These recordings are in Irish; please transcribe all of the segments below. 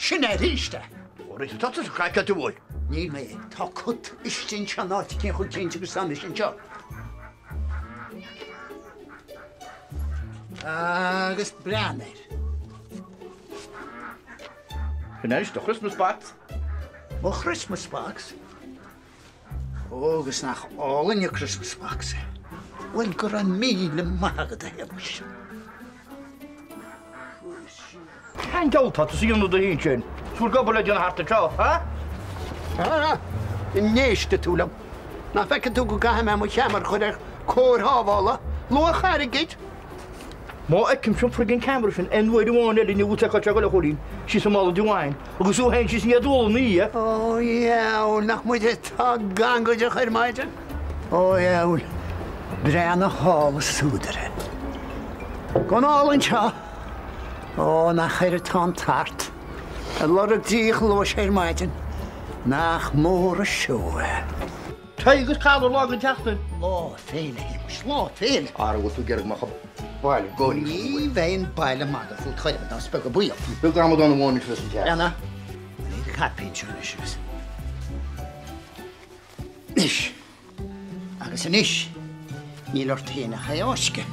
Sinna ríiste. Oris dat is ga ik doen. Níl mé tá cút istin seáit cin chu cinnte go sam sin seo. Agus breanir. Ineens de Christmas box. Mo Christmas box? Agus nach álan je Christmas box. Wel gur an míle mágad a hebis. Can't go to see another hinchen. Sul go bole hart te tro, ha? In néiste túlam. Na feice tú go gaim me mo cheamar chuir córthávhála, luach ar a git. Má ag cym siom ffrigyn camera fin enwyd i wan elin i wta cael o chwrin. Si sy'n mal o diwain. Agus o hen si sy'n iadol ni, e? O iawn, nach mwyd e ta gang o ddech i'r maidyn. O iawn, brean o hol y sŵdere. Gon ôl yn sia. O, nach i'r ton tart. Y lor o dich loes i'r maidyn. Nach môr y sioe. Teigers cael o'r log yn tachdyn. Lo, ffeile, hims, lo, ffeile. Ar o wyth o gerig mach o baile, goni. Ni fein baile mag o ffwyd chweir, dan speg o bwyo. Byl gram o dan o wan i ffys yn tia. Anna, ni dy capin siwr eisiau. Nish. Agus y nish. Ni lor tîn a chai osge.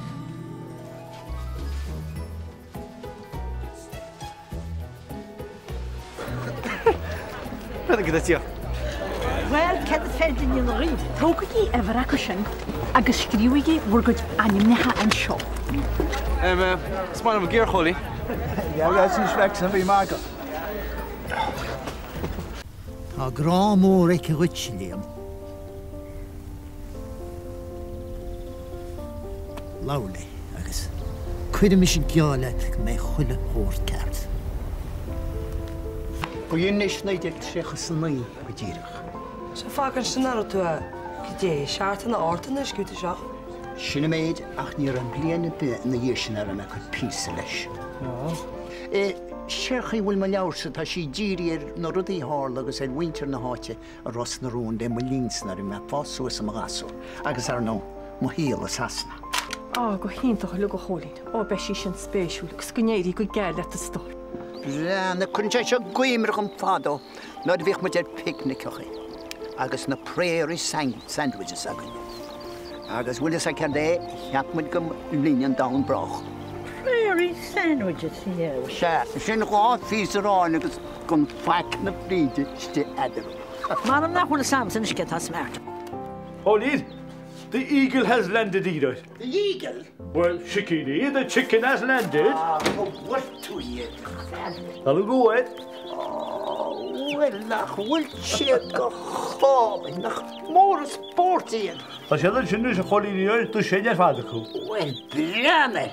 Rydyn gyda ti o? Wel, cedd ffedyn i'n lori. Tog i efer ac o sy'n, ag ysgriw i wrgwyd anim neha yn sio. Smaen am y gyr choli? Ja, dat is een slecht aan wie maken. Ta gra môr eich rwtsliam. Lawle, agus. Cwyd ym eisiau gialet me chwyle hwrt cart. Gwyn eich wneud eich trech os yn neu, gwydyrach. So vaak een scenario toe. Gidee, schaart en de aarten is goed zo. Sinna méid ach ní an bliana be na dhéisinar an chu písa leis. Sechaí bhfuil me leabhsa tá sí díri na rudaí hála agus é winter na háite a ros na rún dé mo línsnar I me fáú sa gasú, agus ar nó mo híal a sasna. Go híntaach lu go cholín. Be sí sin spéisiúil, gus gnéirí go geir le a stór. Na chun sé seo gcuimrach an fádó, ná bhíh mu picnicachaí, agus na prairie sandwiches agan. Agus bhfuil sa cerdé, cheapmuid go líon dawn brach. Prairie sandwiches, yeah. Sin gá fís aráin agus gon faic na bríide sti adar. Maar am nach hwn y Samson is get as smart. Pauline, the eagle has landed either. The eagle? Well, Shikini, the chicken has landed. What to you? That'll go, eh? Wel, nach wil siad go chláb, nach mór a sportíon. As je dat sinne is Pauline, tu sé fáda chu. Wel, breanna.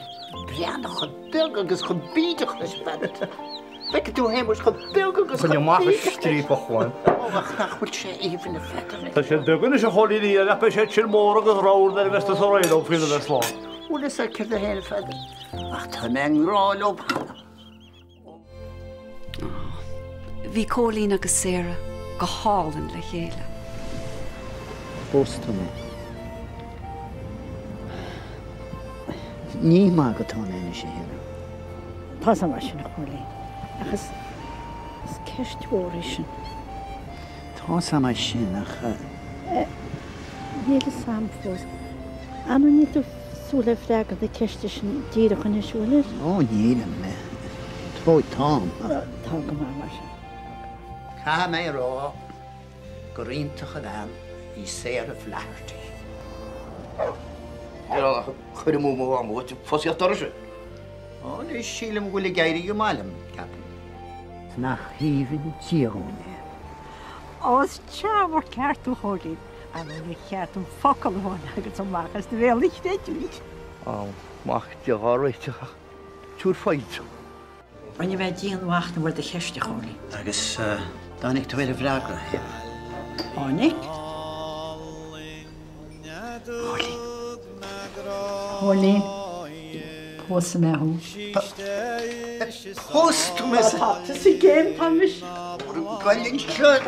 Breanna chu bilg agus chu bídach is bennett. Becca tú heimurs chu bilg agus chu Kan je maak een streep op gewoon. nach wil sé even a fetter. Dat je duggen is Pauline, en dat je chill môr agus ráur der vest so roiid op fyrir der slá. Wel, is a cyrda hen fetter. Ach, tá meng rál op. Bhí Cólín agus Sarah go hálan le chéile. Bóstanna. Ní má go tá éine sé héna. Pas am sin na cholín. Achas is ceistúir sin. Tá sama sin ach... Níl sam fós. Anu ní tú súla freagad a ceiste sin díirech an isúlir? Ó, níla me. Tróid tám. Tá go mar sin. Ca mé rá go riontacha dán I sér a flahartí. Chwyr mw mw am wyt, ffos I ador ysio. O, nes sílam bhfuil geiri go málam, capan. Nach hífin tíagóna. Os tjafort ceartú cholín. Anu ní ceartú focal hón agus am machas de bhéal nicht éidirlít. Mach di gharwyt, tŵr ffaint. An je bheith díon wacht na bhfuil de cheiste cholín. Agus dánig tú a bhreagra. Ánig? Cholín. Pósa me hú. Hóstú me sa... Tá sí géim tamis. Gallin siad.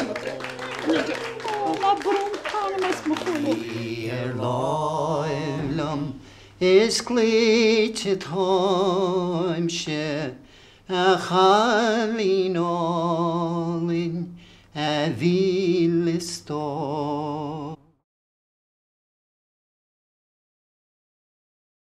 Má brún tána mas mo cholín. Láilam is gléite táim sé a chalín ólinn a bhíl is tó.